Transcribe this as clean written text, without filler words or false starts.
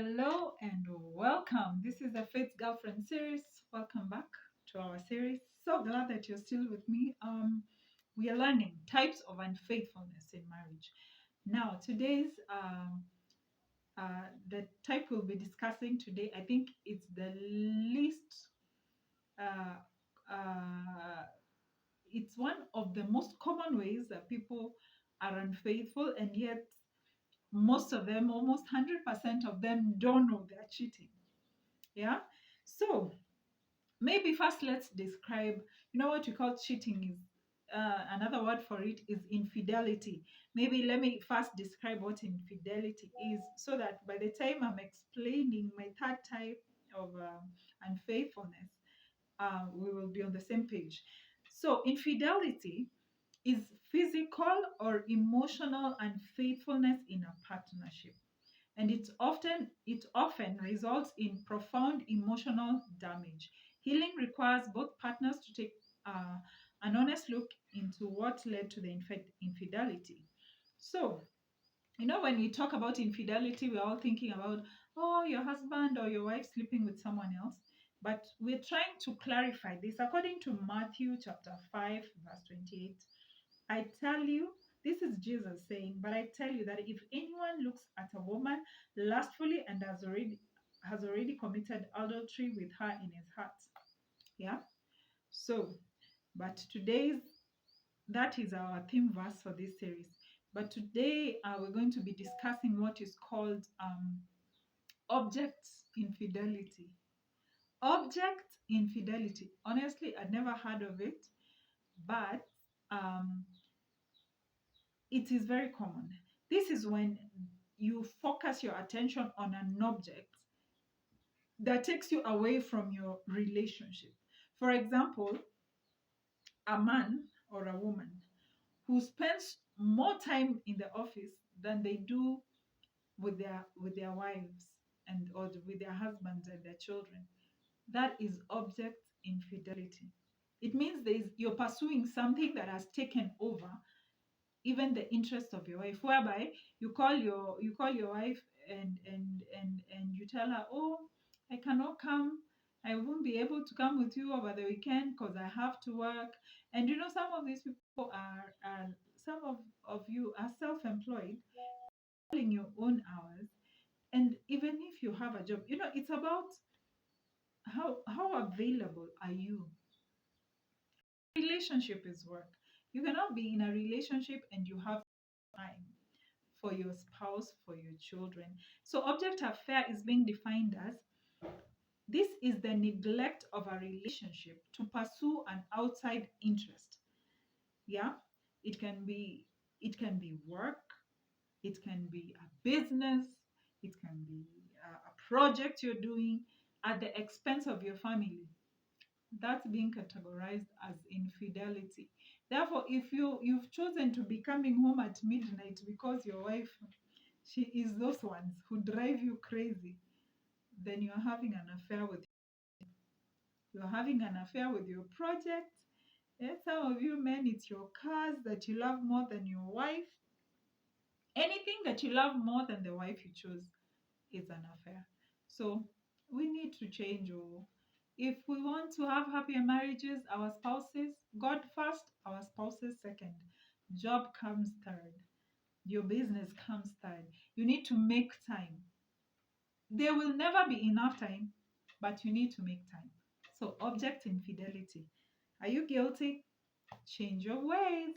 Hello and welcome. This is the Faith Girlfriend series. Welcome back to our series. So glad that you're still with me. We are learning types of unfaithfulness in marriage. Now, today's the type we'll be discussing today. I think it's the least. Uh, uh, it's one of the most common ways that people are unfaithful, and yet most of them, almost 100% of them, don't know they're cheating. Yeah. So maybe first let's describe, what we call cheating is another word for it is infidelity. Maybe let me first describe what infidelity is so that by the time I'm explaining my third type of unfaithfulness, we will be on the same page. So infidelity is physical or emotional unfaithfulness in a partnership, and it often results in profound emotional damage. Healing requires both partners to take uh, an honest look into what led to the infidelity. So, when we talk about infidelity, we're all thinking about, oh, your husband or your wife sleeping with someone else. But we're trying to clarify this. According to Matthew chapter 5, verse 28, I tell you, this is Jesus saying, but I tell you that if anyone looks at a woman lustfully and has already committed adultery with her in his heart. Yeah. So, but today's that is our theme verse for this series. But today we're going to be discussing what is called object infidelity. Object infidelity. Honestly, I'd never heard of it, but um, it is very common. This is when you focus your attention on an object that takes you away from your relationship. For example, a man or a woman who spends more time in the office than they do with their wives and or with their husbands and their children. That is object infidelity. It means you're pursuing something that has taken over even the interest of your wife, whereby you call your wife and you tell her, oh, I cannot come, I won't be able to come with you over the weekend because I have to work. And some of these people are some of you are self-employed, in your own hours. And even if you have a job, it's about how available are you. Relationship is work. You cannot be in a relationship and you have time for your spouse, for your children. So, object affair is being defined as this is the neglect of a relationship to pursue an outside interest. Yeah, it can be work, it can be a business, it can be a project you're doing at the expense of your family. That's being categorized as infidelity. Therefore, if you've chosen to be coming home at midnight because your wife, she is those ones who drive you crazy, then you're having an affair with your project. And some of you men, it's your cars that you love more than your wife. Anything that you love more than the wife you chose is an affair. So we need to change. Oh, if we want to have happier marriages, our spouses, God first, our spouses second. Job comes third. Your business comes third. You need to make time. There will never be enough time, but you need to make time. So, object infidelity. Are you guilty? Change your ways.